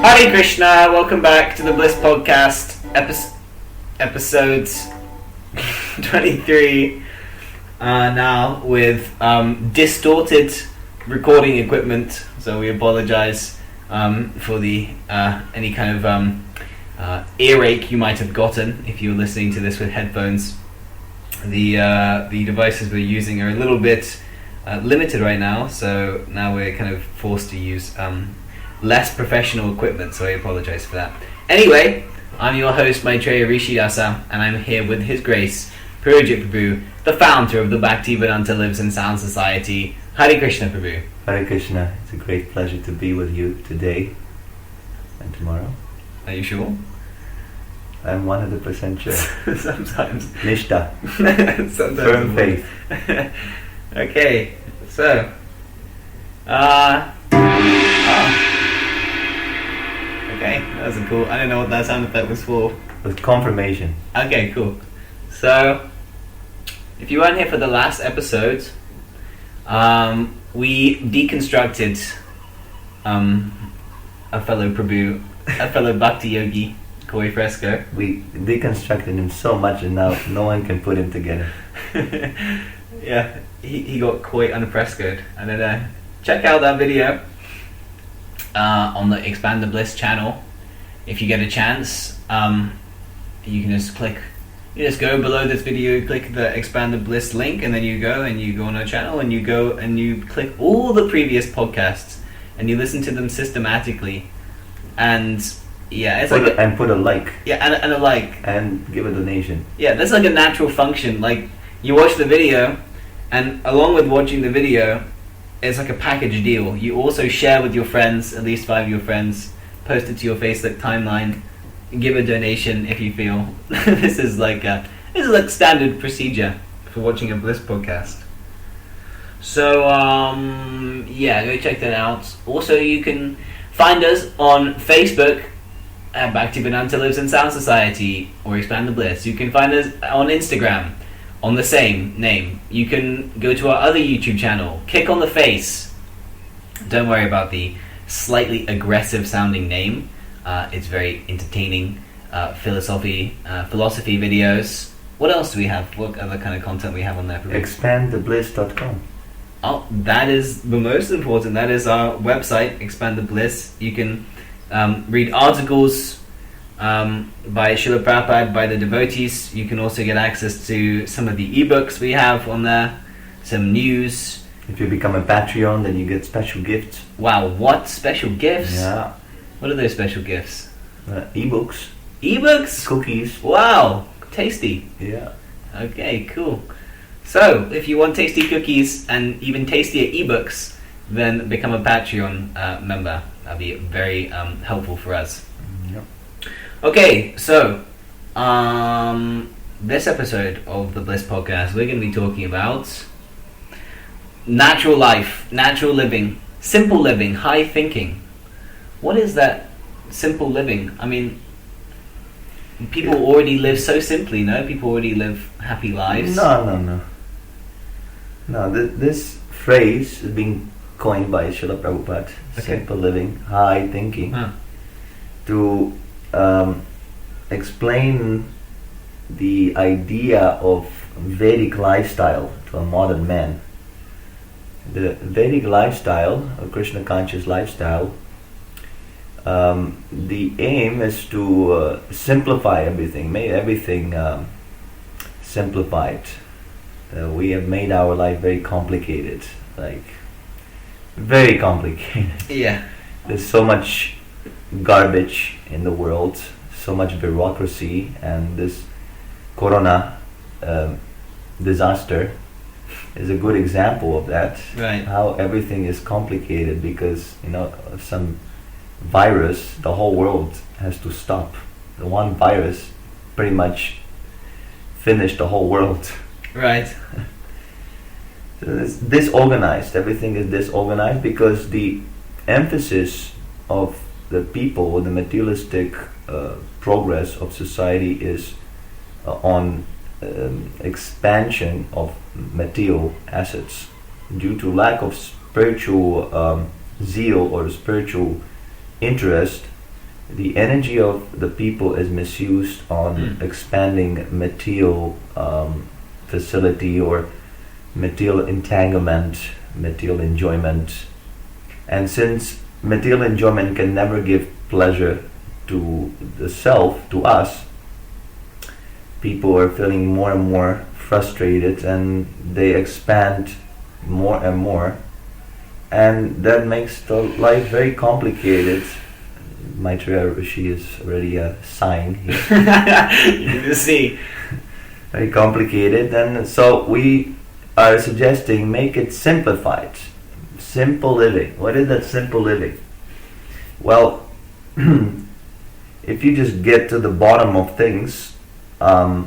Hare Krishna, welcome back to the Bliss Podcast, episode 23, now with distorted recording equipment, so we apologize for the any kind of earache you might have gotten if you were listening to this with headphones. The devices we're using are a little bit limited right now, so now we're kind of forced to use less professional equipment, so I apologize for that. Anyway, I'm your host, Maitreya Rishidasa, and I'm here with His Grace, Purujit Prabhu, the founder of the Bhaktivedanta Lives and Sound Society. Hare Krishna, Prabhu. Hare Krishna. It's a great pleasure to be with you today and tomorrow. Are you sure? I'm 100% sure. Sometimes. Nishta. Sometimes. Firm faith. Okay, so okay, that was cool. I don't know what that sound effect was for. With confirmation. Okay, cool. So, if you weren't here for the last episode, we deconstructed a fellow Prabhu, a fellow Bhakti Yogi, Koi Fresco. We deconstructed him so much and now no one can put him together. Yeah, he got Koi unfrescoed. And then check out that video on the Expand the Bliss channel. If you get a chance, you can just click, you just go below this video, click the Expand the Bliss link, and then you go on our channel and you go and you click all the previous podcasts and you listen to them systematically. And yeah, it's put a like. Yeah, and a like. And give a donation. Yeah, that's like a natural function. Like, you watch the video, and along with watching the video, it's like a package deal. You also share with your friends, at least 5 of your friends, post it to your Facebook timeline, give a donation if you feel. This is like standard procedure for watching a Bliss podcast. So yeah, go check that out. Also, you can find us on Facebook at Bhaktivedanta Lives and Sound Society or Expand the Bliss. You can find us on Instagram on the same name. You can go to our other YouTube channel, Kick on the Face. Don't worry about the slightly aggressive sounding name. It's very entertaining. Philosophy videos. What else do we have? What other kind of content we have on there? Expandthebliss.com. Oh, that is the most important. That is our website, Expand the Bliss. You can read articles by Srila Prabhupada, by the devotees. You can also get access to some of the ebooks we have on there, some news. If you become a Patreon, then you get special gifts. Wow, what? Special gifts? Yeah. What are those special gifts? Ebooks. Ebooks? Cookies. Wow, tasty. Yeah. Okay, cool. So, if you want tasty cookies and even tastier ebooks, then become a Patreon member. That'd be very helpful for us. Yep. Okay, so this episode of the Bliss Podcast, we're going to be talking about natural life, natural living, simple living, high thinking. What is that simple living? I mean, people already live so simply, no? People already live happy lives. No. This phrase is being coined by Srila Prabhupada. Okay. Simple living, high thinking, to explain the idea of Vedic lifestyle to a modern man. The Vedic lifestyle, or Krishna conscious lifestyle, the aim is to simplify everything, make everything simplified. We have made our life very complicated, very complicated. Yeah. There's so much garbage in the world, so much bureaucracy, and this corona disaster is a good example of that. Right. How everything is complicated because, of some virus, the whole world has to stop. The one virus pretty much finished the whole world. Right. So it's disorganized. Everything is disorganized because the emphasis of the people, the materialistic progress of society is on expansion of material assets due to lack of spiritual zeal or spiritual interest. The energy of the people is misused on expanding material facility or material entanglement, material enjoyment. And since material enjoyment can never give pleasure to the self, to us, people are feeling more and more frustrated and they expand more and more. And that makes the life very complicated. Maitreya Rishi is already a sign here. You can see. Very complicated. And so we are suggesting make it simplified. Simple living. What is that simple living? Well, if you just get to the bottom of things, I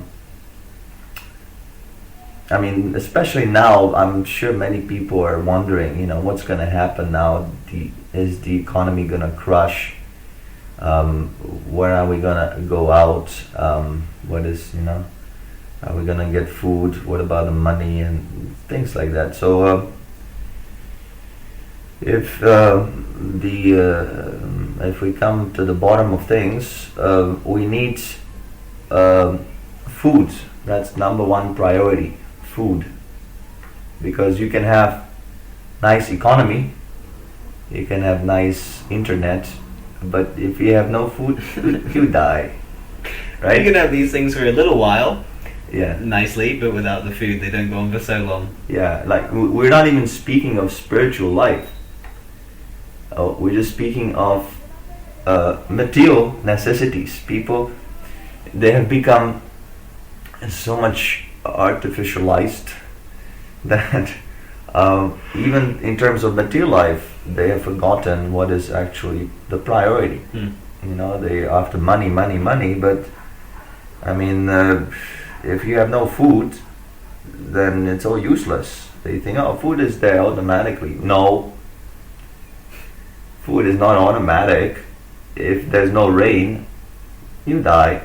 mean, especially now, I'm sure many people are wondering, what's going to happen now? Is the economy going to crush? Where are we going to go out? What is, are we going to get food? What about the money and things like that? So, if we come to the bottom of things, we need food. That's number one priority. Food, because you can have nice economy, you can have nice internet, but if you have no food, you die, right? You can have these things for a little while, yeah, nicely, but without the food, they don't go on for so long. Yeah, like we're not even speaking of spiritual life. We're just speaking of material necessities. People, they have become so much artificialized that even in terms of material life, they have forgotten what is actually the priority. They after money, but I mean, if you have no food, then it's all useless. They think, oh, food is there automatically. No, food is not automatic. If there's no rain, you die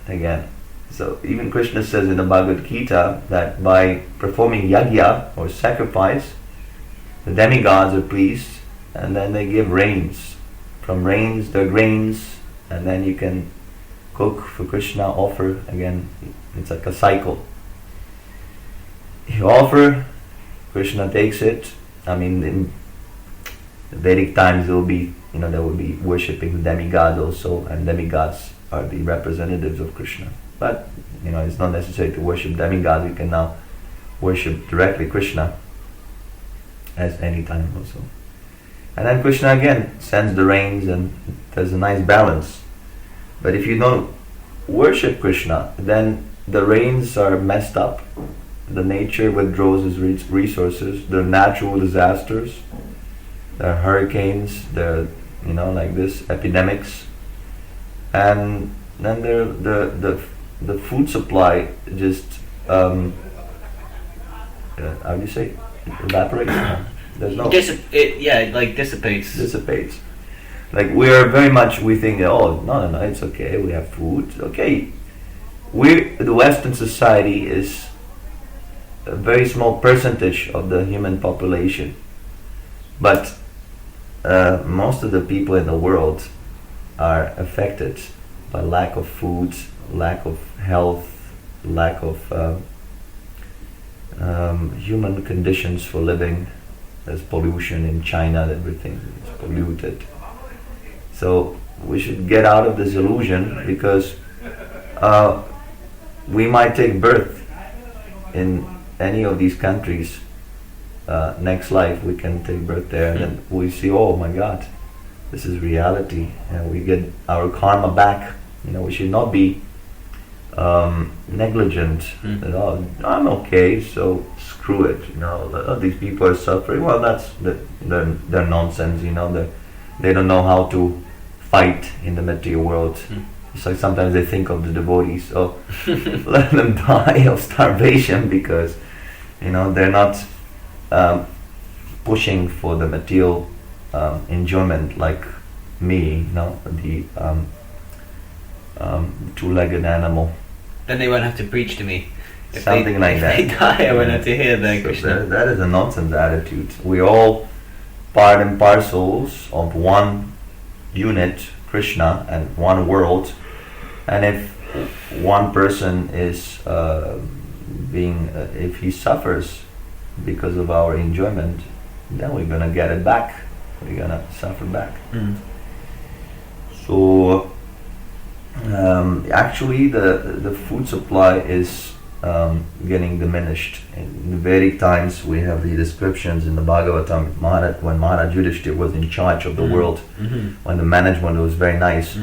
again. So even Krishna says in the Bhagavad Gita that by performing yajna or sacrifice, the demigods are pleased, and then they give rains. From rains, there are grains, and then you can cook for Krishna, offer again. It's like a cycle. You offer, Krishna takes it. I mean, in the Vedic times, there will be worshipping the demigod also, and demigods are the representatives of Krishna. But it's not necessary to worship demigods. You can now worship directly Krishna as any time also. And then Krishna again sends the rains, and there's a nice balance. But if you don't worship Krishna, then the rains are messed up. The nature withdraws its resources. There are natural disasters. There are hurricanes. There are like this epidemics, and then there the food supply just how do you say, evaporates. There's no dissipates. Like we think, oh no, it's okay, we have food. Okay, the Western society is a very small percentage of the human population, but most of the people in the world are affected by lack of food, lack of health, lack of human conditions for living. There's pollution in China, everything is polluted. So we should get out of this illusion, because we might take birth in any of these countries. Next life we can take birth there, and then we see, oh my God, this is reality, and we get our karma back. We should not be negligent. Oh, I'm okay, so screw it. These people are suffering. Well, that's they're nonsense. They don't know how to fight in the material world. It's like sometimes they think of the devotees, oh, let them die of starvation, because they're not pushing for the material enjoyment like me, the two-legged animal. Then they won't have to preach to me. Something like that. If they die, I will not to hear that, So Krishna. that is a nonsense attitude. We all part and parcels of one unit, Krishna, and one world. And if one person is if he suffers because of our enjoyment, then we're gonna get it back. We're gonna suffer back. Mm. So actually, the food supply is getting diminished. In the very times we have the descriptions in the Bhagavatam, when Maharaj Yudhishthira was in charge of the world, when the management was very nice,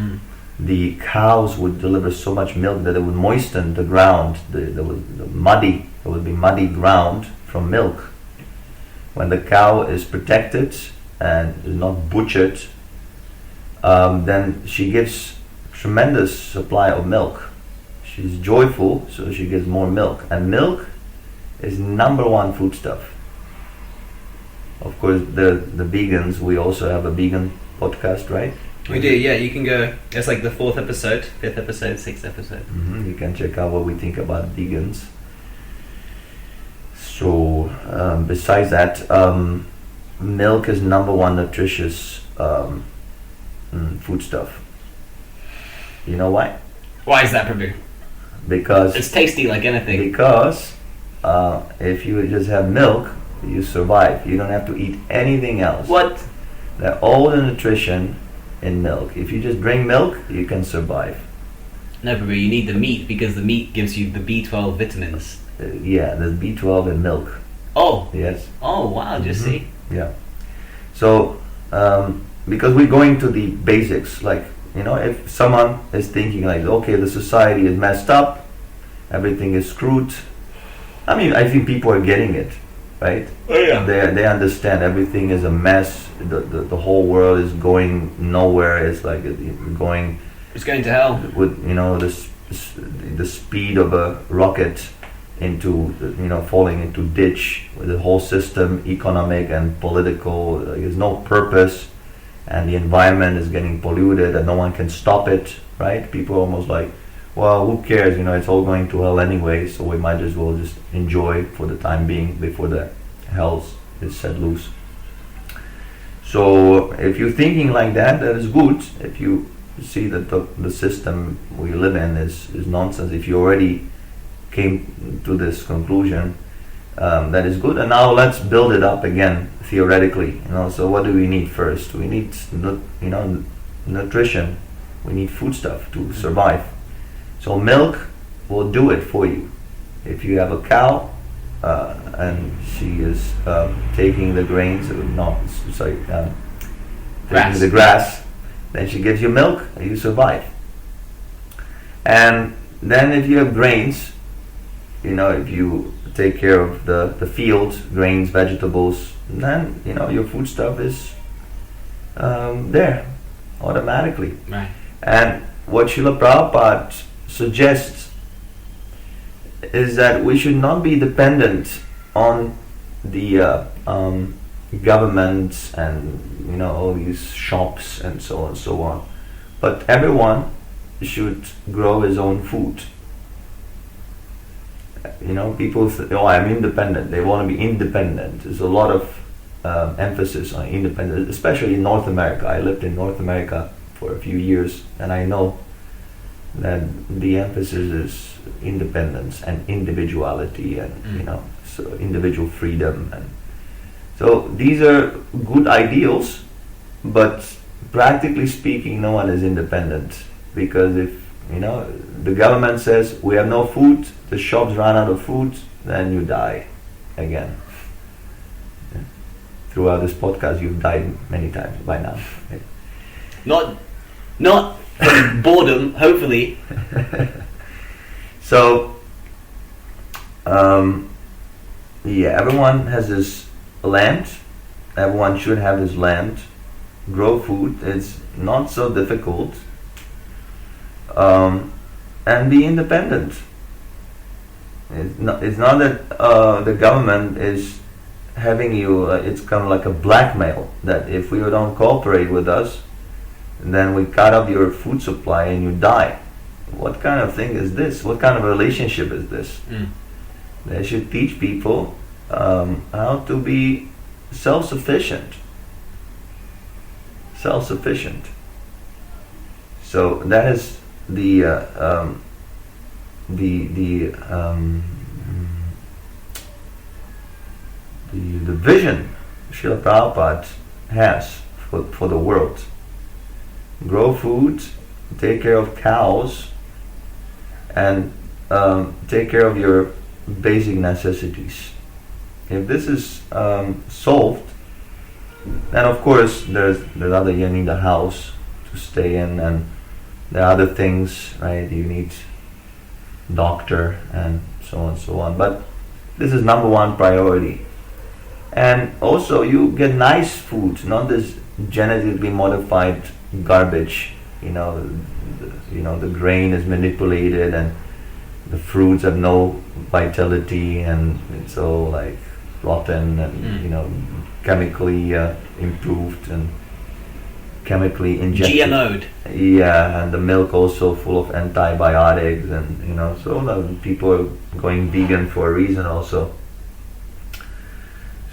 the cows would deliver so much milk that it would moisten the ground. There would be muddy ground from milk. When the cow is protected and is not butchered, then she gives tremendous supply of milk. She's joyful, so she gives more milk. And milk is number one foodstuff. Of course, the vegans, we also have a vegan podcast, right? We do, yeah. You can go. It's like the 4th episode, 5th episode, 6th episode. You can check out what we think about vegans. So, besides that, milk is number one nutritious foodstuff. You know why? Why is that, Prabhu? Because it's tasty like anything. Because if you just have milk, you survive. You don't have to eat anything else. What? All the nutrition in milk. If you just drink milk, you can survive. No, Prabhu, you need the meat because the meat gives you the B12 vitamins. Yeah, there's B12 in milk. Oh. Yes. Oh, wow, just see. Yeah. So, because we're going to the basics, like, if someone is thinking like, okay, the society is messed up, everything is screwed. I mean, I think people are getting it, right? Oh, yeah. They understand everything is a mess. The whole world is going nowhere. It's like going. It's going to hell. With the speed of a rocket into falling into ditch. With the whole system, economic and political, there's no purpose. And the environment is getting polluted and no one can stop it, right? People are almost like, well, who cares, it's all going to hell anyway, so we might as well just enjoy for the time being before the hell is set loose. So if you're thinking like that, that is good. If you see that the system we live in is nonsense, if you already came to this conclusion, that is good. And now let's build it up again theoretically. So what do we need first? We need nutrition. We need foodstuff to survive. So milk will do it for you. If you have a cow and she is taking the grains, taking the grass, then she gives you milk and you survive. And then if you have grains, if you take care of the fields, grains, vegetables, then your foodstuff is there automatically. Right. And what Srila Prabhupada suggests is that we should not be dependent on the governments and all these shops and so on and so on, but everyone should grow his own food. People say, I'm independent. They want to be independent. There's a lot of emphasis on independence, especially in North America. I lived in North America for a few years, and I know that the emphasis is independence and individuality and so individual freedom. And so these are good ideals, but practically speaking, no one is independent, because if the government says we have no food, the shops run out of food, then you die again. Throughout this podcast, you've died many times by now. Not from boredom, hopefully. So, everyone has his land. Everyone should have his land. Grow food. It's not so difficult. And be independent. It's not that the government is having you, it's kind of like a blackmail, that if we don't cooperate with us, then we cut off your food supply and you die. What kind of thing is this? What kind of relationship is this? They should teach people how to be self-sufficient. Self-sufficient. So that is the vision Srila Prabhupada has for the world. Grow food, take care of cows, and take care of your basic necessities. If this is solved, then of course there's other, you need a house to stay in, and there are other things, right? You need doctor and so on and so on. But this is number one priority. And also you get nice food, not this genetically modified garbage. The grain is manipulated and the fruits have no vitality and it's all like rotten and chemically improved and chemically injected. GMO'd. Yeah, and the milk also full of antibiotics, and so the people are going vegan for a reason also.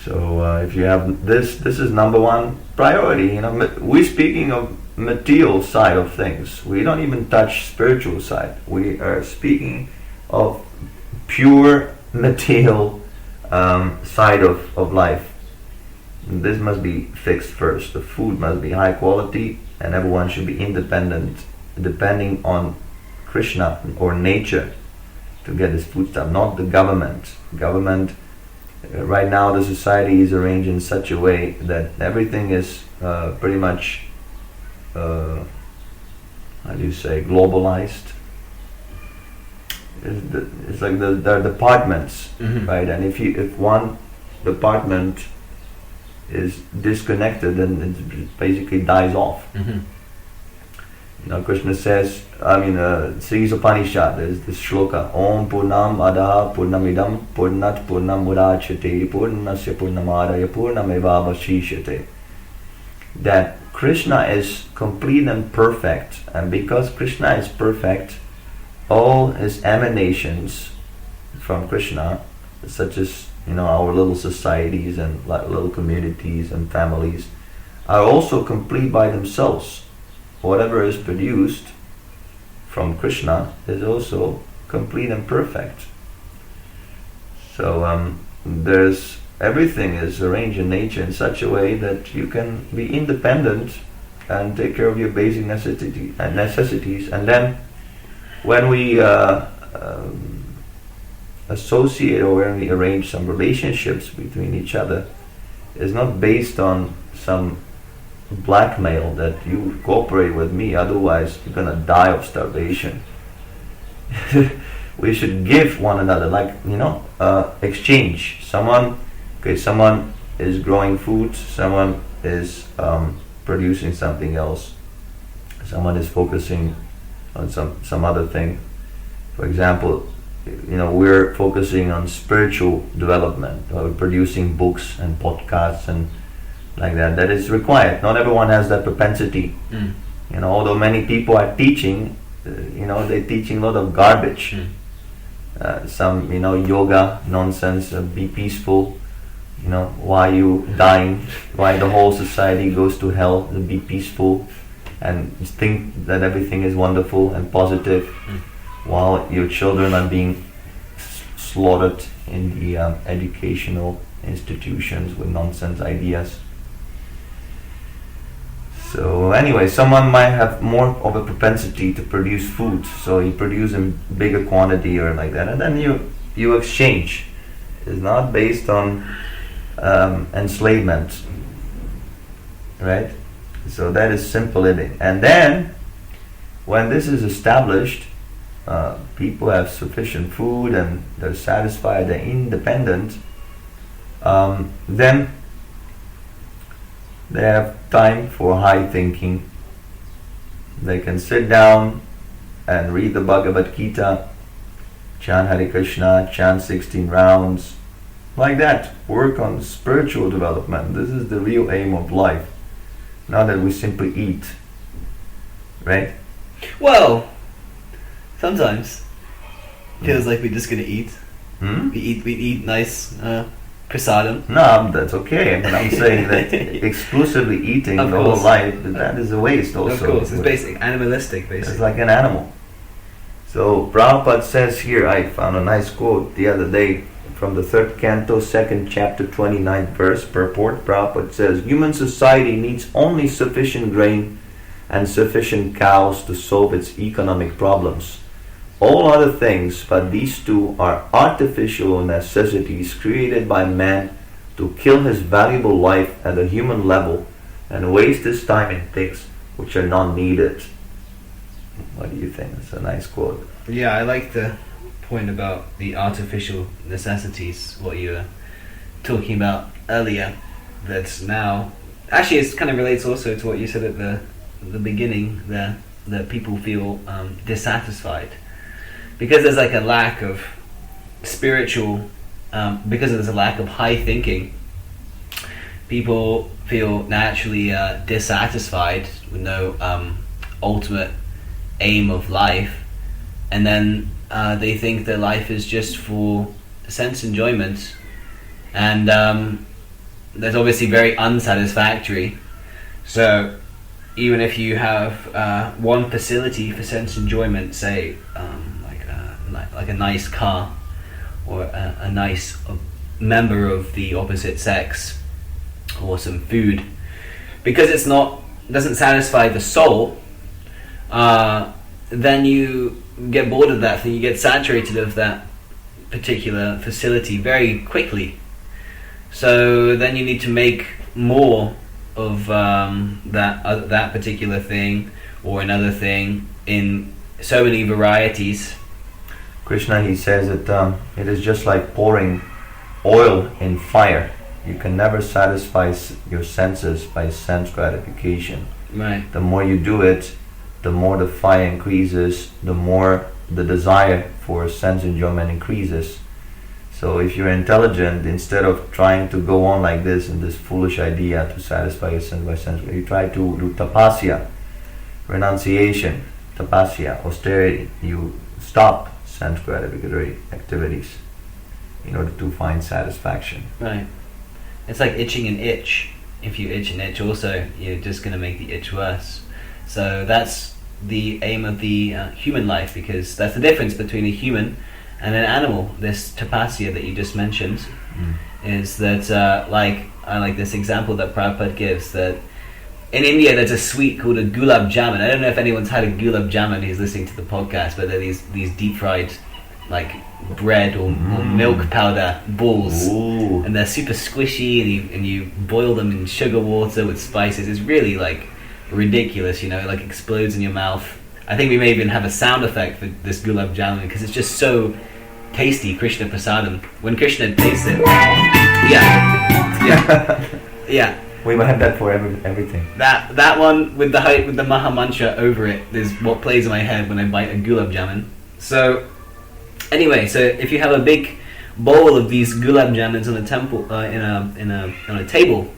So if you have this is number one priority. We're speaking of material side of things. We don't even touch spiritual side. We are speaking of pure material side of life. This must be fixed first. The food must be high quality, and everyone should be independent, depending on Krishna or nature to get this food stuff, not the government. Right now the society is arranged in such a way that everything is pretty much globalized. It's like there are departments, right? And if one department is disconnected, then it basically dies off. Krishna says, Sri Upanishad, there's this shloka, Om Purnam Adaha Purnamidam Purnat Purnam Mudachate Purnasya Purnamadaya Purnameva Vashishyate. That Krishna is complete and perfect, and because Krishna is perfect, all his emanations from Krishna, such as our little societies and little communities and families, are also complete by themselves. Whatever is produced from Krishna is also complete and perfect. So everything is arranged in nature in such a way that you can be independent and take care of your basic necessities. And then when we associate or when we arrange some relationships between each other, it's not based on some blackmail that you cooperate with me, otherwise you're gonna die of starvation. We should give one another, exchange. Someone is growing food, someone is producing something else, someone is focusing on some other thing. For example, we're focusing on spiritual development, or producing books and podcasts and like that. That is required. Not everyone has that propensity. Although many people are teaching, they're teaching a lot of garbage. Some yoga nonsense, be peaceful. Why you dying? Why the whole society goes to hell? Be peaceful and think that everything is wonderful and positive, while your children are being slaughtered in the educational institutions with nonsense ideas. So anyway, someone might have more of a propensity to produce food, so you produce in bigger quantity or like that, and then you exchange. It's not based on enslavement, right? So that is simple living. And then when this is established, people have sufficient food and they're satisfied, they're independent, then they have time for high thinking. They can sit down and read the Bhagavad Gita, chant Hare Krishna, chant 16 rounds, like that. Work on spiritual development. This is the real aim of life, not that we simply eat, right? Well, sometimes feels like we're just gonna eat. We eat nice prasadam. No, that's okay. But I'm saying that exclusively eating Of the course. whole life, that is a waste also. Of course, it's basic animalistic, basically. It's like an animal. So Prabhupada says here, I found a nice quote the other day from the 3rd canto, 2nd chapter, 29th verse, purport. Prabhupada says, human society needs only sufficient grain and sufficient cows to solve its economic problems. All other things but these two are artificial necessities created by man to kill his valuable life at the human level and waste his time in things which are not needed. What do you think? It's a nice quote. Yeah, I like the point about the artificial necessities, what you were talking about earlier. That's now... Actually, it kind of relates also to what you said at the beginning there, that people feel dissatisfied. Because there's like a lack of spiritual... because there's a lack of high thinking, people feel naturally dissatisfied with no ultimate aim of life, and then they think their life is just for sense enjoyment, and that's obviously very unsatisfactory. So even if you have one facility for sense enjoyment, say like a nice car or a nice member of the opposite sex or some food, because it's not doesn't satisfy the soul, then you get bored of that thing, you get saturated of that particular facility very quickly. So then you need to make more of that particular thing or another thing in so many varieties. Krishna, he says that it is just like pouring oil in fire. You can never satisfy your senses by sense gratification. Right. The more you do it, the more the fire increases, the more the desire for sense enjoyment increases. So if you're intelligent, instead of trying to go on like this in this foolish idea to satisfy your sense by sense, you try to do tapasya, renunciation, tapasya, austerity. You stop sense gratificatory activities in order to find satisfaction. Right. It's like itching an itch. If you itch an itch also, you're just going to make the itch worse. So that's the aim of the human life, because that's the difference between a human and an animal. This tapasya that you just mentioned is that I like this example that Prabhupada gives, that in India there's a sweet called a gulab jamun. I don't know if anyone's had a gulab jamun who's listening to the podcast, but they're these deep fried like bread or milk powder balls. Ooh. And they're super squishy, and you boil them in sugar water with spices. It's really like ridiculous, it like explodes in your mouth. I think we may even have a sound effect for this gulab jamun because it's just so tasty. Krishna prasadam. When Krishna tastes it, yeah. We might have that for everything. That one with the Maha Mantra over it is what plays in my head when I bite a gulab jamun. So anyway, so if you have a big bowl of these gulab jamuns on a temple on a table,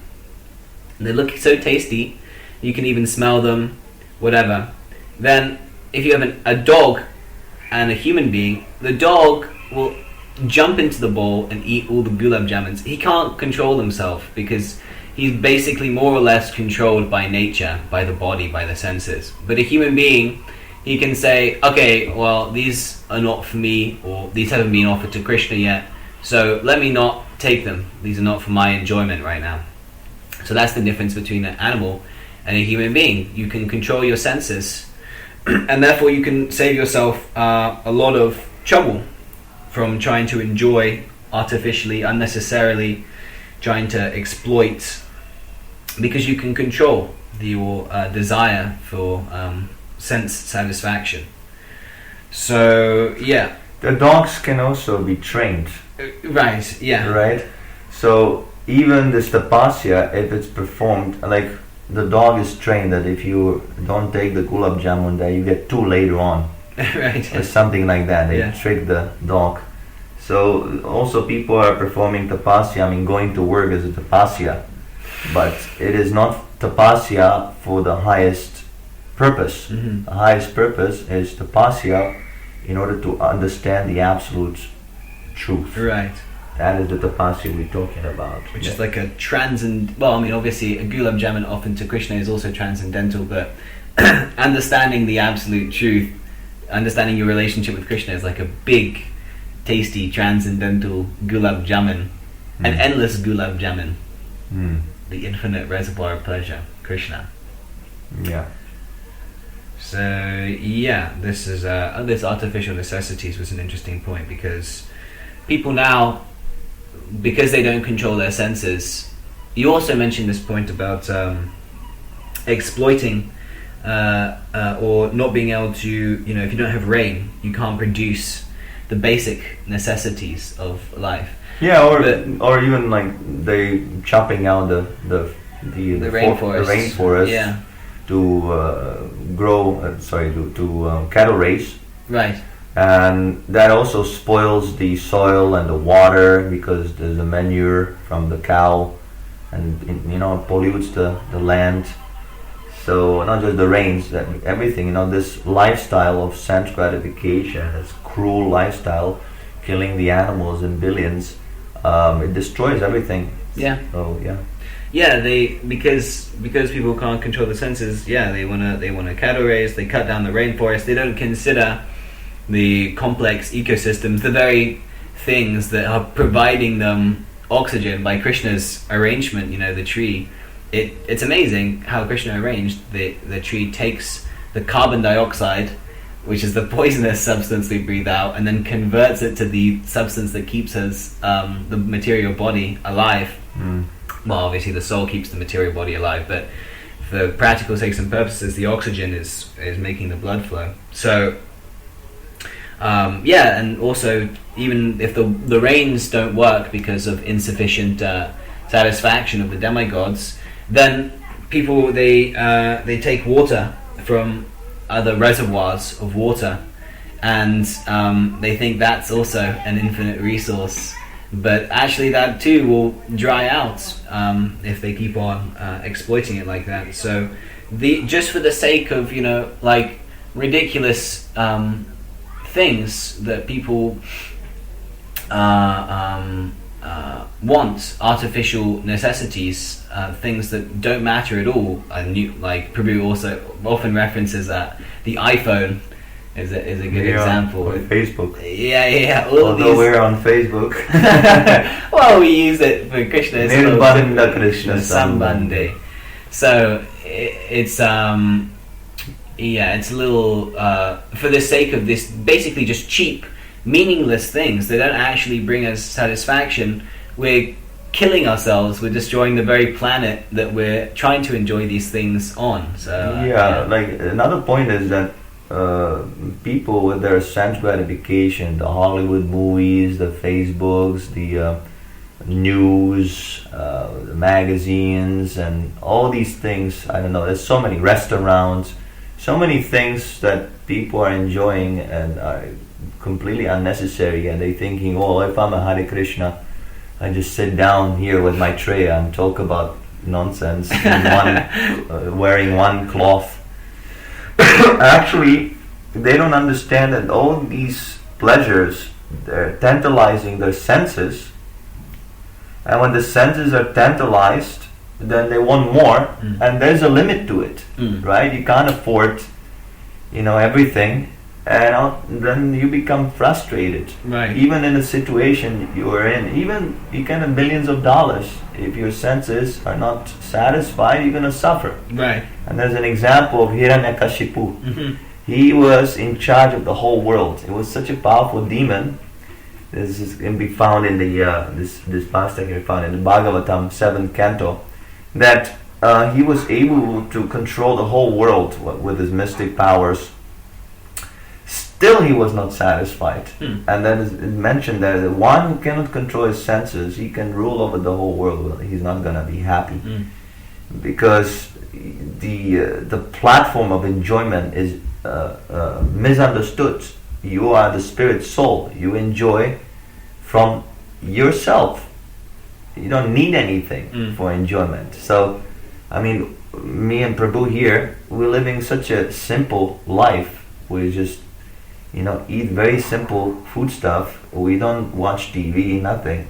and they look so tasty, you can even smell them, whatever. Then if you have a dog and a human being, the dog will jump into the bowl and eat all the gulab jamuns. He can't control himself because he's basically more or less controlled by nature, by the body, by the senses. But a human being, he can say, okay, well, these are not for me, or these haven't been offered to Krishna yet, so let me not take them. These are not for my enjoyment right now. So that's the difference between an animal and a human being. You can control your senses, and therefore you can save yourself a lot of trouble from trying to enjoy artificially, unnecessarily, trying to exploit, because you can control your desire for sense satisfaction. So yeah, the dogs can also be trained. Right. Yeah. Right. So even this tapasya, if it's performed, like the dog is trained that if you don't take the gulab jamun, that you get two later on. Right. Or something like that. They trick the dog. So also people are performing tapasya, going to work as a tapasya, but it is not tapasya for the highest purpose. Mm-hmm. The highest purpose is tapasya in order to understand the absolute truth. Right. That is the tapasya we're talking about. Which is like a transcend. Well, I mean, obviously, a gulab jamun often to Krishna is also transcendental, but understanding the absolute truth, understanding your relationship with Krishna is like a big, tasty, transcendental gulab jamun, an endless gulab jamun, the infinite reservoir of pleasure, Krishna. Yeah. So yeah, this is this artificial necessities was an interesting point, because people now, because they don't control their senses. You also mentioned this point about exploiting or not being able to, you know, if you don't have rain, you can't produce the basic necessities of life. Yeah, or even like they chopping out the rainforest. Yeah. To grow, to cattle raise, right? And that also spoils the soil and the water, because there's a manure from the cow, and pollutes the land. So not just the rains, that everything. This lifestyle of sense gratification, this cruel lifestyle, killing the animals in billions, it destroys everything. Yeah. So yeah. Yeah, because people can't control the senses. Yeah, they wanna cattle raise. They cut down the rainforest. They don't consider the complex ecosystems, the very things that are providing them oxygen by Krishna's arrangement. The tree. It's amazing how Krishna arranged the tree takes the carbon dioxide, which is the poisonous substance we breathe out, and then converts it to the substance that keeps us, the material body, alive. Well, obviously the soul keeps the material body alive, but for practical sakes and purposes, the oxygen is making the blood flow. So, and also, even if the rains don't work because of insufficient satisfaction of the demigods, then people they take water from other reservoirs of water, and they think that's also an infinite resource. But actually that too will dry out if they keep on exploiting it like that. So just for the sake of, like ridiculous things that people want, artificial necessities, things that don't matter at all. Like Prabhu also often references the iPhone is a good example. On Facebook. Yeah. Although we're on Facebook. Well, we use it for Krishna. Nirbandha Krishna Sambandhe. So it's a little for the sake of this, basically just cheap, meaningless things that don't actually bring us satisfaction. We're killing ourselves. We're destroying the very planet that we're trying to enjoy these things on. So like another point is that people with their sense gratification, the Hollywood movies, the Facebooks, the news, the magazines, and all these things, I don't know, there's so many restaurants, so many things that people are enjoying and are completely unnecessary, and they thinking, if I'm a Hare Krishna, I just sit down here with my tray and talk about nonsense in wearing one cloth. Actually, they don't understand that all these pleasures, they're tantalizing their senses, and when the senses are tantalized, then they want more, and there's a limit to it, right? You can't afford, everything, and then you become frustrated. Right. Even in a situation you are in, even you can have millions of dollars. If your senses are not satisfied, you're going to suffer. Right. And there's an example of Hiranyakashipu. He was in charge of the whole world. It was such a powerful demon. This can be found in the this pasta can be found in the Bhagavatam 7th canto, that he was able to control the whole world with his mystic powers. Still, he was not satisfied. And then it's mentioned that the one who cannot control his senses, he can rule over the whole world. He's not going to be happy, because the platform of enjoyment is misunderstood. You are the spirit soul. You enjoy from yourself. You don't need anything for enjoyment. So, I mean, me and Prabhu here, we're living such a simple life. We're just eat very simple food stuff. We don't watch TV, nothing.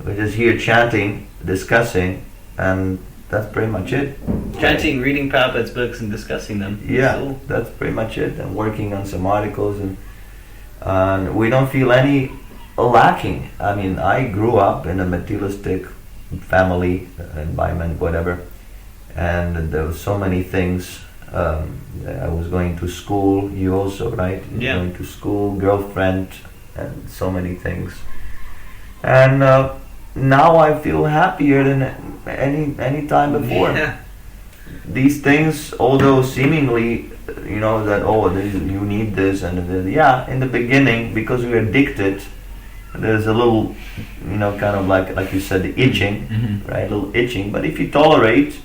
We're just here chanting, discussing, and that's pretty much it. Chanting, reading Prabhupada's books and discussing them. Yeah, that's pretty much it. And working on some articles, and we don't feel any lacking. I mean, I grew up in a materialistic family, environment, whatever, and there was so many things. I was going to school. You also, right? Yeah. Going to school, girlfriend, and so many things. And now I feel happier than any time before. Yeah. These things, although seemingly, that you need this and this, yeah, in the beginning, because we're addicted, there's a little, kind of like you said, the itching, Mm-hmm. right? A little itching. But if you tolerate,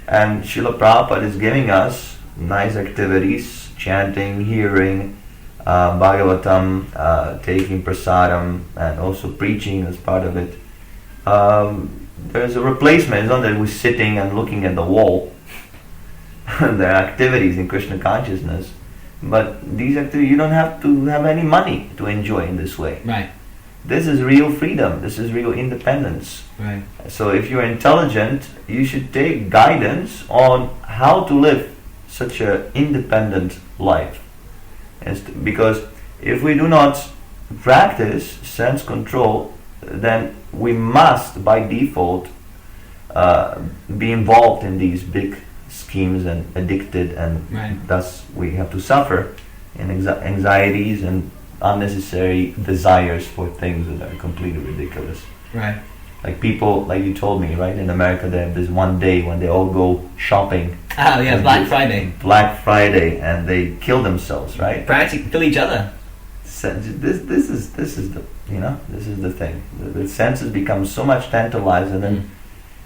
and Srila Prabhupada is giving us nice activities, chanting, hearing, Bhagavatam, taking prasadam, and also preaching as part of it. There's a replacement. It's not that we're sitting and looking at the wall. There are activities in Krishna consciousness, but these activities, you don't have to have any money to enjoy in this way. Right. This is real freedom. This is real independence. Right. So if you're intelligent, you should take guidance on how to live such an independent life. Because if we do not practice sense control, then we must by default be involved in these big schemes and addicted, and Right. thus we have to suffer in anxieties and unnecessary desires for things that are completely ridiculous. Right. Like people, like you told me, right? In America, they have this one day when they all go shopping. Oh yeah, Black Friday. Black Friday, and they kill themselves, right? Practically kill each other. So this is the this is the thing. The senses become so much tantalized, and then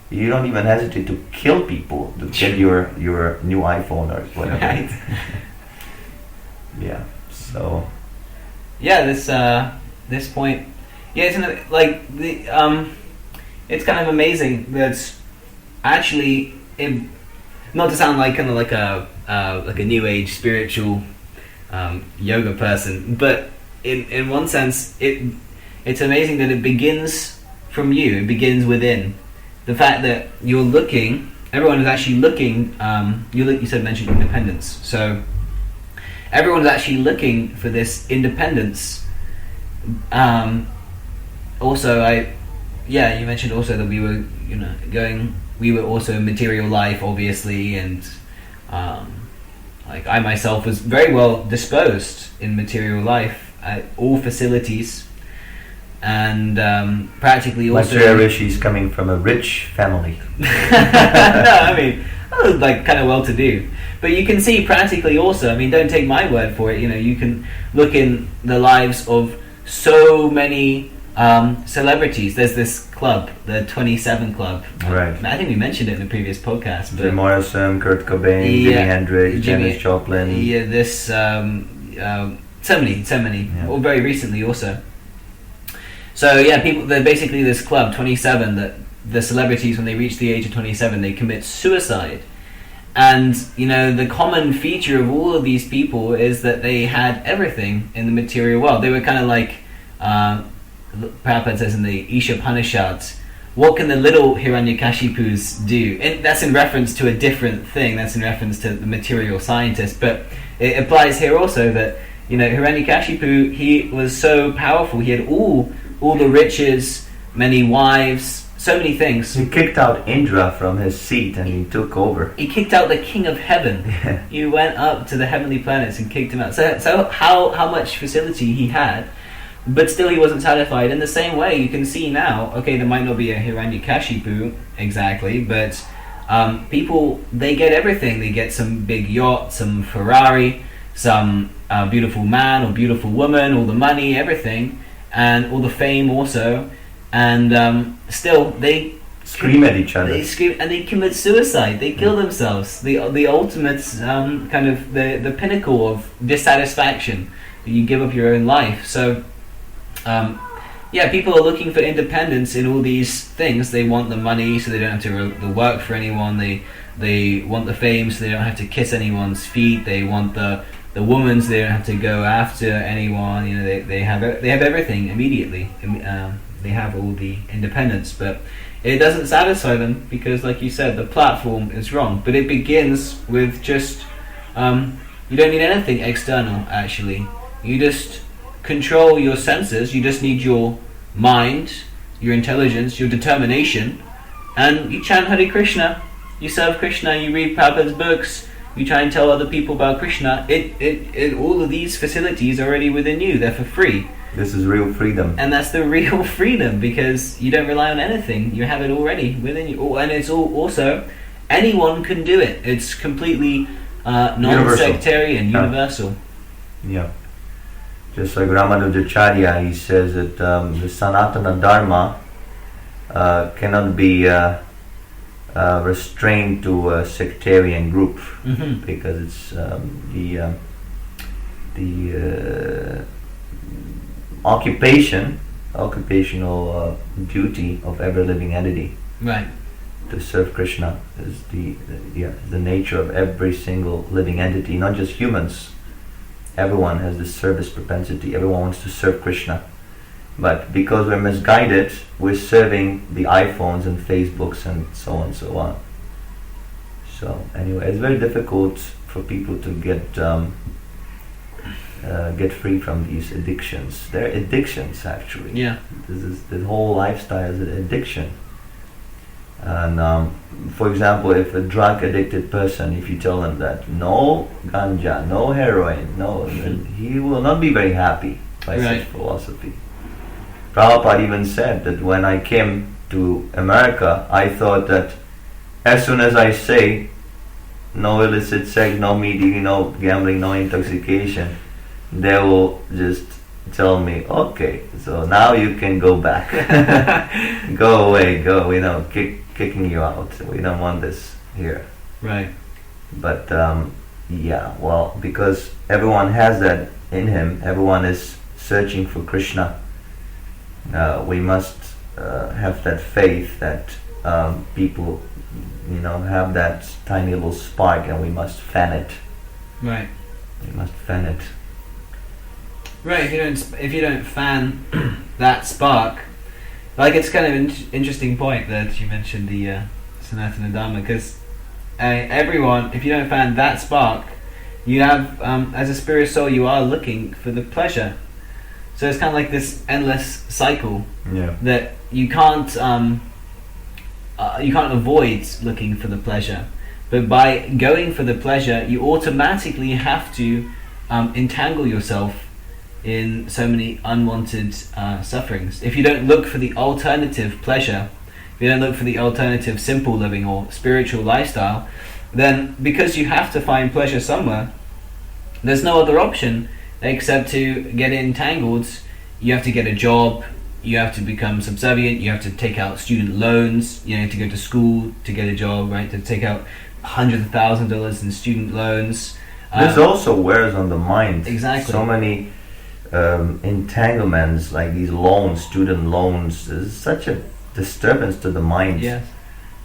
you don't even hesitate to kill people to get your new iPhone or whatever. Right. Yeah. So. Yeah, this point, yeah, isn't it like it's kind of amazing that actually, not to sound like kind of like a new age spiritual yoga person, but in one sense, it's amazing that it begins from you. It begins within. The fact that you're looking, everyone is actually looking. You said mentioned independence, so. Everyone's actually looking for this independence. Also, you mentioned also that we were, we were also in material life, obviously, and like I myself was very well disposed in material life at all facilities, and practically also. Maitreya Rishi is coming from a rich family. No, I mean, I was like kind of well-to-do. But you can see practically also, I mean, don't take my word for it, you can look in the lives of so many celebrities. There's this club, the 27 Club. Right. I think we mentioned it in the previous podcast. Jim Morrison, Kurt Cobain, Jimi Hendrix, Janis Joplin. Yeah, this, so many, Yeah. or very recently also. So yeah, they're basically this club, 27, that the celebrities, when they reach the age of 27, they commit suicide. And, the common feature of all of these people is that they had everything in the material world. They were kind of like, Prabhupada says in the Isha Upanishads, what can the little Hiranyakashipus do? And that's in reference to a different thing. That's in reference to the material scientist. But it applies here also that, Hiranyakashipu, he was so powerful. He had all the riches, many wives, so many things. He kicked out Indra from his seat and he took over. He kicked out the king of heaven. Yeah. He went up to the heavenly planets and kicked him out. So how much facility he had, but still he wasn't satisfied. In the same way, you can see now, okay, there might not be a Hiranyakashipu exactly, but people, they get everything. They get some big yacht, some Ferrari, some beautiful man or beautiful woman, all the money, everything, and all the fame also. And still, they scream at each other. They scream and they commit suicide. They kill themselves. The ultimate kind of the pinnacle of dissatisfaction. You give up your own life. So, people are looking for independence in all these things. They want the money, so they don't have to work for anyone. They want the fame, so they don't have to kiss anyone's feet. They want the the women's, they don't have to go after anyone. You know, they have everything immediately. They have all the independence, but it doesn't satisfy them because, like you said, the platform is wrong. But it begins with just you don't need anything external. Actually, you just control your senses. You just need your mind, your intelligence, your determination, and you chant Hare Krishna. You serve Krishna. You read Prabhupada's books. You try and tell other people about Krishna. It all of these facilities are already within you. They're for free. This is real freedom. And that's the real freedom, because you don't rely on anything. You have it already within you. And it's all also, anyone can do it. It's completely non-sectarian, universal. Yeah. Just like Ramanujacharya, he says that the Sanatana Dharma cannot be restrained to a sectarian group, because it's the occupational duty of every living entity. Right. To serve Krishna is the nature of every single living entity, not just humans. Everyone has this service propensity. Everyone wants to serve Krishna. But because we're misguided, we're serving the iPhones and Facebooks and so on and so on. So anyway, it's very difficult for people to get free from these addictions. They're addictions, actually. Yeah. The whole lifestyle is an addiction. And for example, if a drug addicted person, if you tell him that no ganja, no heroin, no, then he will not be very happy by such philosophy. Prabhupada even said that when I came to America, I thought that as soon as I say no illicit sex, no meeting, no gambling, no intoxication, they will just tell me, okay, so now you can go back. Go away, go, kicking you out. We don't want this here. Right. But because everyone has that in him, everyone is searching for Krishna. We must have that faith that people, have that tiny little spark, and we must fan it. Right. We must fan it. Right. If you don't fan that spark, like, it's kind of an interesting point that you mentioned the Sanatana Dharma, because everyone, if you don't fan that spark, you have, as a spirit soul, you are looking for the pleasure. So it's kind of like this endless cycle that you can't avoid looking for the pleasure. But by going for the pleasure, you automatically have to entangle yourself in so many unwanted sufferings. If you don't look for the alternative pleasure, if you don't look for the alternative simple living or spiritual lifestyle, then because you have to find pleasure somewhere, there's no other option except to get entangled. You have to get a job, you have to become subservient, you have to take out student loans, to go to school to get a job, right? To take out hundreds of thousands of dollars in student loans. This also wears on the mind. Exactly. So many entanglements, like these loans, student loans, is such a disturbance to the mind. Yes.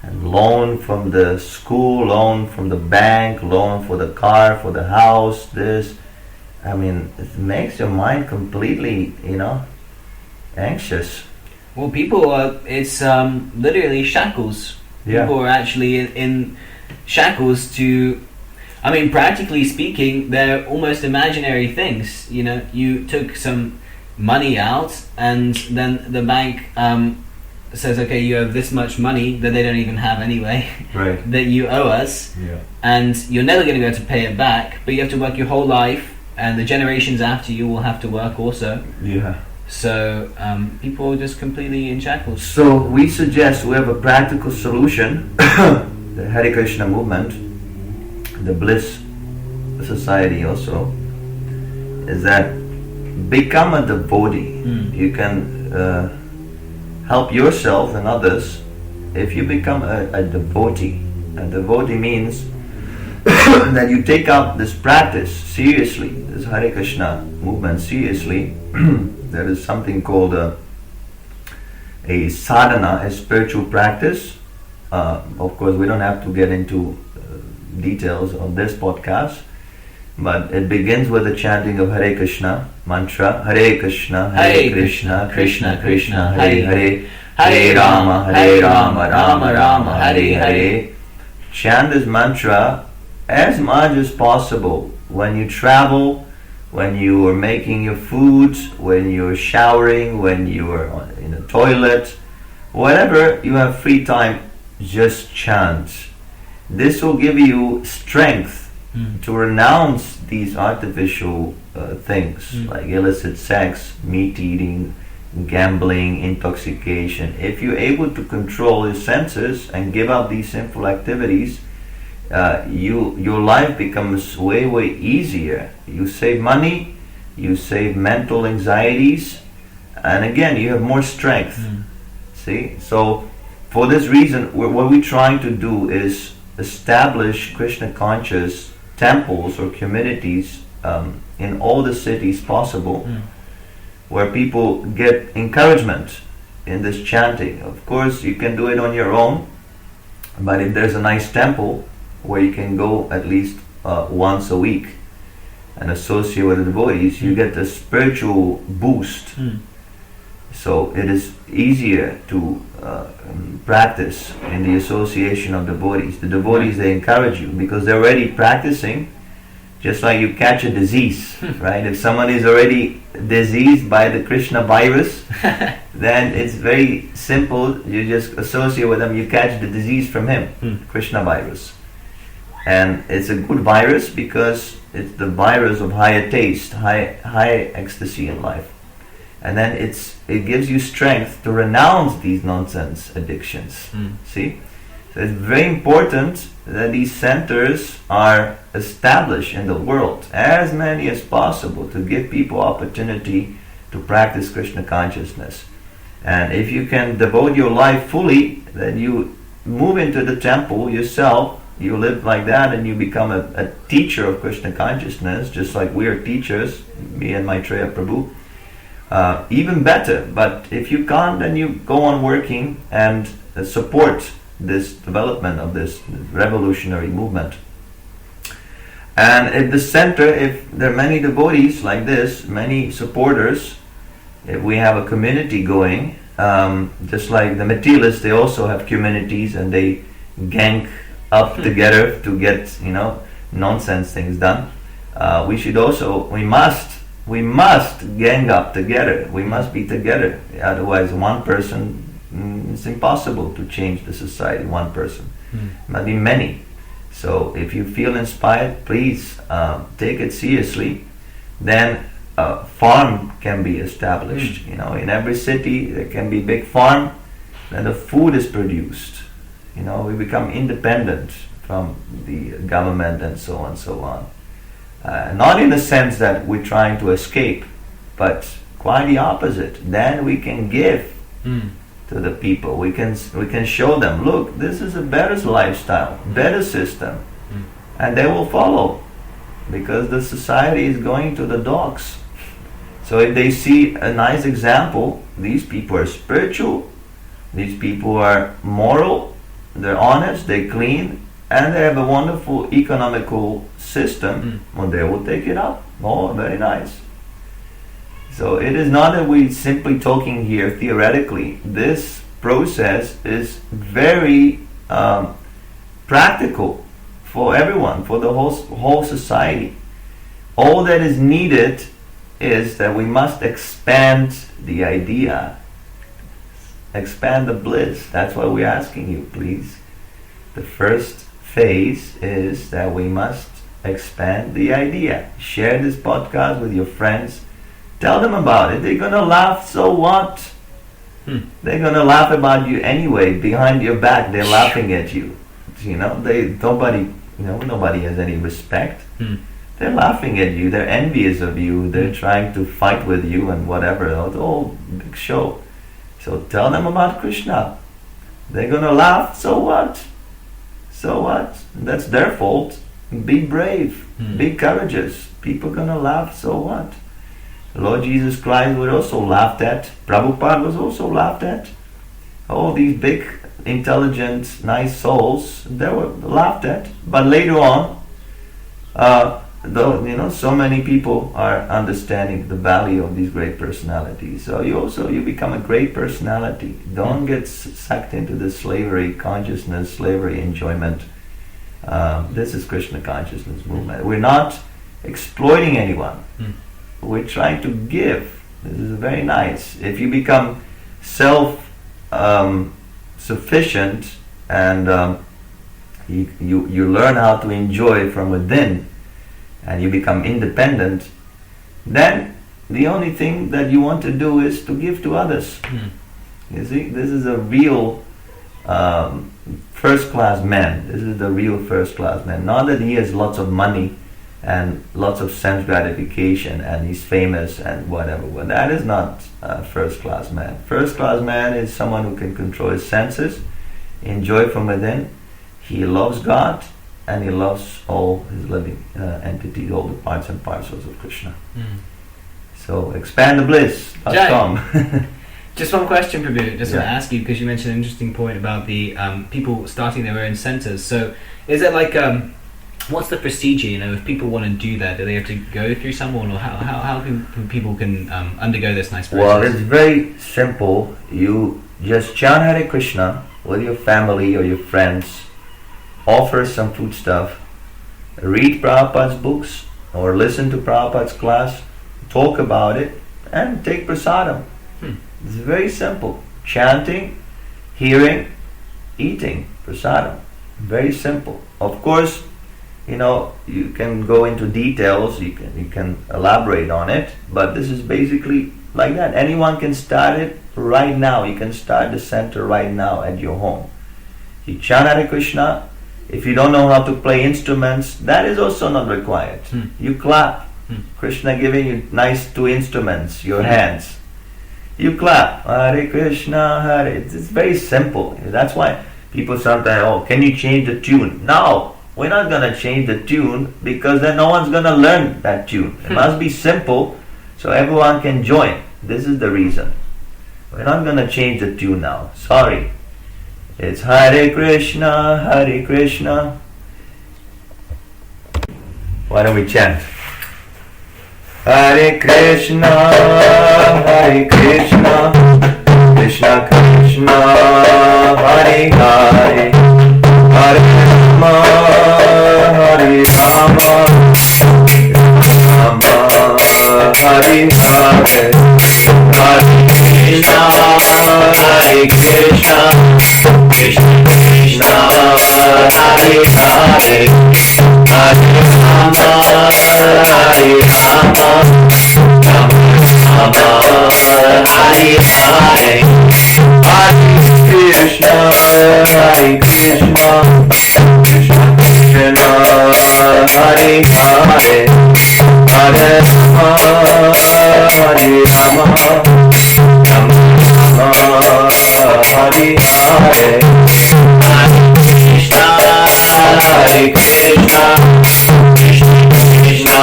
And loan from the school, loan from the bank, loan for the car, for the house, this. I mean, it makes your mind completely, anxious. Well, people are, it's literally shackles. Yeah. People are actually in shackles to, practically speaking, they're almost imaginary things. You took some money out, and then the bank says, okay, you have this much money that they don't even have anyway, right, that you owe us, and you're never going to be able to pay it back, but you have to work your whole life, and the generations after you will have to work also. Yeah. So people are just completely in shackles. So we suggest we have a practical solution. The Hare Krishna movement, the Bliss Society also, is that become a devotee. You can help yourself and others if you become a devotee. A devotee means that you take up this practice seriously, this Hare Krishna movement seriously. There is something called a sadhana, a spiritual practice. Of course, we don't have to get into details on this podcast, But it begins with the chanting of Hare Krishna mantra. Hare Krishna, Hare Krishna, Krishna Krishna, Hare Hare, Hare Rama, Rama Rama, Hare Hare. Chant this mantra as much as possible when you travel, when you are making your food, when you're showering, when you are in the toilet, whenever you have free time, just chant. This will give you strength to renounce these artificial things like illicit sex, meat eating, gambling, intoxication. If you're able to control your senses and give up these sinful activities, your life becomes way easier. You save money, you save mental anxieties, and again you have more strength. See, so for this reason, what we're trying to do is establish Krishna conscious temples or communities in all the cities possible, where people get encouragement in this chanting. Of course, you can do it on your own, but if there's a nice temple where you can go at least once a week and associate with the devotees, you get a spiritual boost. So it is easier to practice in the association of devotees. The devotees, they encourage you because they're already practicing, just like you catch a disease, right? If someone is already diseased by the Krishna virus, then it's very simple. You just associate with him, you catch the disease from him, Krishna virus. And it's a good virus because it's the virus of higher taste, high ecstasy in life. And then it gives you strength to renounce these nonsense addictions. See? So it's very important that these centers are established in the world, as many as possible, to give people opportunity to practice Krishna consciousness. And if you can devote your life fully, then you move into the temple yourself, you live like that, and you become a teacher of Krishna consciousness, just like we are teachers, me and Maitreya Prabhu. Even better. But if you can't, then you go on working and support this development of this revolutionary movement. And at the center, if there are many devotees like this, many supporters, if we have a community going, just like the materialists, they also have communities and they gang up together to get nonsense things done. We must gang up together. We must be together. Otherwise, one person, it's impossible to change the society. One person, might be many. So, if you feel inspired, please take it seriously. Then a farm can be established. In every city there can be big farm. Then the food is produced. We become independent from the government and so on and so on. Not in the sense that we're trying to escape, but quite the opposite. Then we can give to the people. We can show them, look, this is a better lifestyle, better system, and they will follow, because the society is going to the dogs. So if they see a nice example, these people are spiritual, these people are moral, they're honest, they're clean, and they have a wonderful economical system, well, they will take it up. Oh, very nice. So it is not that we're simply talking here theoretically. This process is very practical for everyone, for the whole society. All that is needed is that we must expand the idea, expand the bliss. That's what we're asking you, please. The first phase is that we must expand the idea. Share this podcast with your friends. Tell them about it. They're gonna laugh, so what? They're gonna laugh about you anyway. Behind your back, they're laughing at you. Nobody has any respect. They're laughing at you. They're envious of you. They're trying to fight with you and whatever. The whole big show. So tell them about Krishna. They're gonna laugh. So what? So what? That's their fault. Be brave. Be courageous. People gonna laugh. So what? Lord Jesus Christ was also laughed at. Prabhupada was also laughed at. All these big, intelligent, nice souls, they were laughed at. But later on, though, so many people are understanding the value of these great personalities. So you become a great personality. Don't get sucked into the slavery consciousness, slavery enjoyment. This is Krishna consciousness movement. We're not exploiting anyone. We're trying to give. This is very nice. If you become self-sufficient and you learn how to enjoy from within, and you become independent, then the only thing that you want to do is to give to others. You see, this is a real first-class man. This is the real first-class man. Not that he has lots of money and lots of sense gratification and he's famous and whatever. Well, that is not a first-class man. First-class man is someone who can control his senses, enjoy from within. He loves God and he loves all his living entities, all the parts and parcels of Krishna. So expand the bliss.com. Just one question, Prabhu. Just want to ask you, because you mentioned an interesting point about the people starting their own centers. So is it like, what's the procedure? If people want to do that, do they have to go through someone, or how can people can undergo this nice process? Well, it's very simple. You just chant Hare Krishna with your family or your friends, offer some food stuff, read Prabhupada's books or listen to Prabhupada's class, talk about it, and take prasadam. It's very simple. Chanting, hearing, eating prasadam. Very simple. Of course, you can go into details, you can elaborate on it, but this is basically like that. Anyone can start it right now. You can start the center right now at your home. You chant Hare Krishna. If you don't know how to play instruments, that is also not required. You clap. Krishna giving you nice 2 instruments, your hands. You clap. Hare Krishna, Hare. It's very simple. That's why people sometimes, can you change the tune? No, we're not going to change the tune, because then no one's going to learn that tune. It must be simple so everyone can join. This is the reason. We're not going to change the tune now. Sorry. It's Hare Krishna, Hare Krishna. Why don't we chant? Hare Krishna, Hare Krishna, Krishna Krishna, Hare Hare, Hare Rama, Hare Rama, Rama Hare Hare, Hare Krishna, Hare Krishna, Krishna Krishna, Hare Hare, Hare Rama, Hare Rama, Rama Rama, Hare Hare, Hare Krishna, Hare Krishna, Krishna Krishna, Hare Hare, Hare Rama, Hare Rama, Rama Rama, Hare Hare, Hare Krishna, Hare Krishna, Krishna Krishna,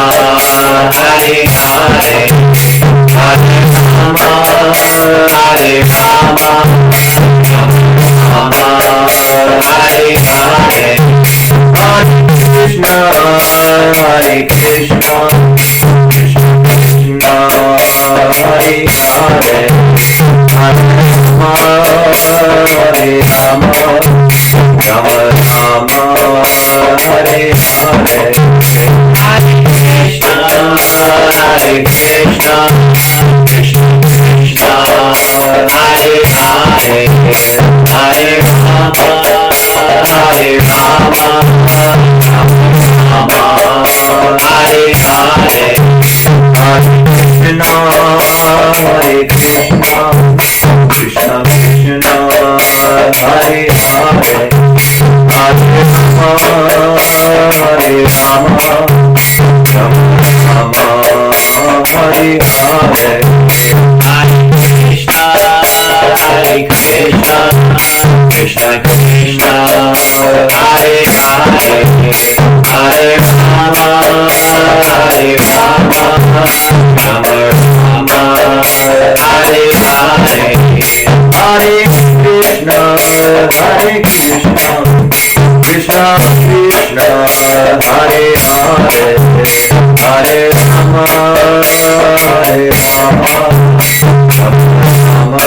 Hare Hare, Hare Rama, Hare Rama, Rama Rama, Hare Hare, Hare Krishna, Hare Krishna, Krishna Krishna, Hare Hare, Hare Rama, Hare Rama, Rama Rama, Hare Hare, Hare Krishna, Hare Krishna, Krishna Krishna, Hare Hare, Hare Rama, Hare Rama, Rama Rama, Hare Hare, Hare Krishna, Hare Krishna, Krishna Krishna, Hare Hare, Hare Rama, Hare Rama, Rama Rama, Hare Hare, Hare Krishna, Hare Krishna, Krishna Krishna, Hare Hare, Hare Rama, Hare Rama, Rama Rama, Hare Hare, Hare Krishna, Hare Krishna, Krishna Krishna, Hare Hare, Hare Rama, Hare Rama, Rama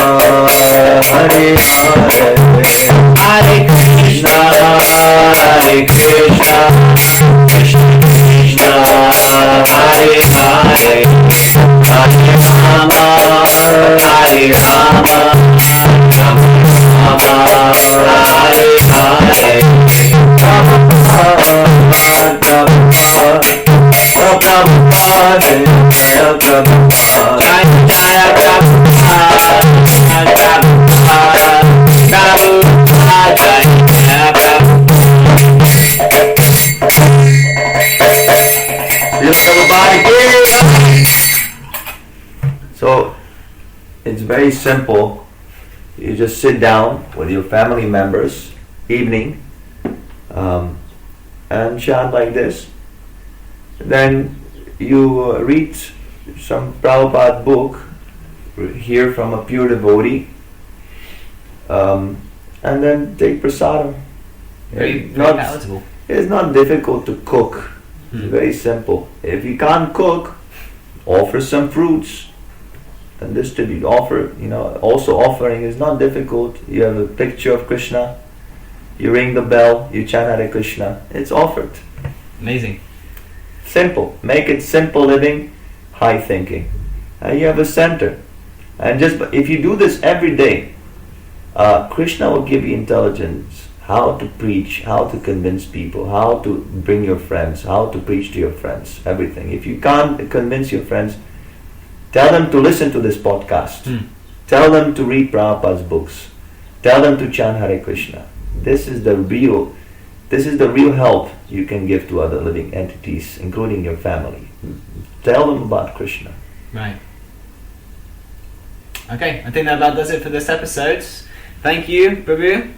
Hare Hare, Hare Krishna, Hare Krishna, Krishna Krishna, Hare Hare, Hare Rama, Hare Rama, Rama Rama, Hare Hare, Rama Prabhupada, Jaya Prabhupada, Jaya Prabhupada, Prabhupada, Jaya Prabhupada. So it's very simple. You just sit down with your family members, evening, and chant like this. Then you read some Prabhupada book, hear from a pure devotee, and then take prasadam. Very It's not- palatable. It's not difficult to cook. It's very simple. If you can't cook, offer some fruits and distribute. Also offering is not difficult. You have a picture of Krishna, you ring the bell, you chant Hare Krishna, it's offered. Amazing. Simple. Make it simple living, high thinking. And you have a center. And just if you do this every day, Krishna will give you intelligence how to preach, how to convince people, how to bring your friends, how to preach to your friends, everything. If you can't convince your friends, tell them to listen to this podcast. Tell them to read Prabhupada's books. Tell them to chant Hare Krishna. This is the real help you can give to other living entities, including your family. Tell them about Krishna. Right. Okay, I think that about does it for this episode. Thank you, Prabhu,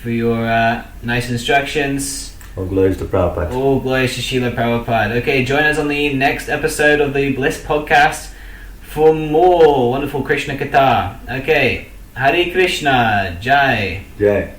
for your nice instructions. All glories to Prabhupada. All glories to Srila Prabhupada. Okay, join us on the next episode of the Bliss Podcast for more wonderful Krishna Katha. Okay, Hare Krishna, Jai. Jai.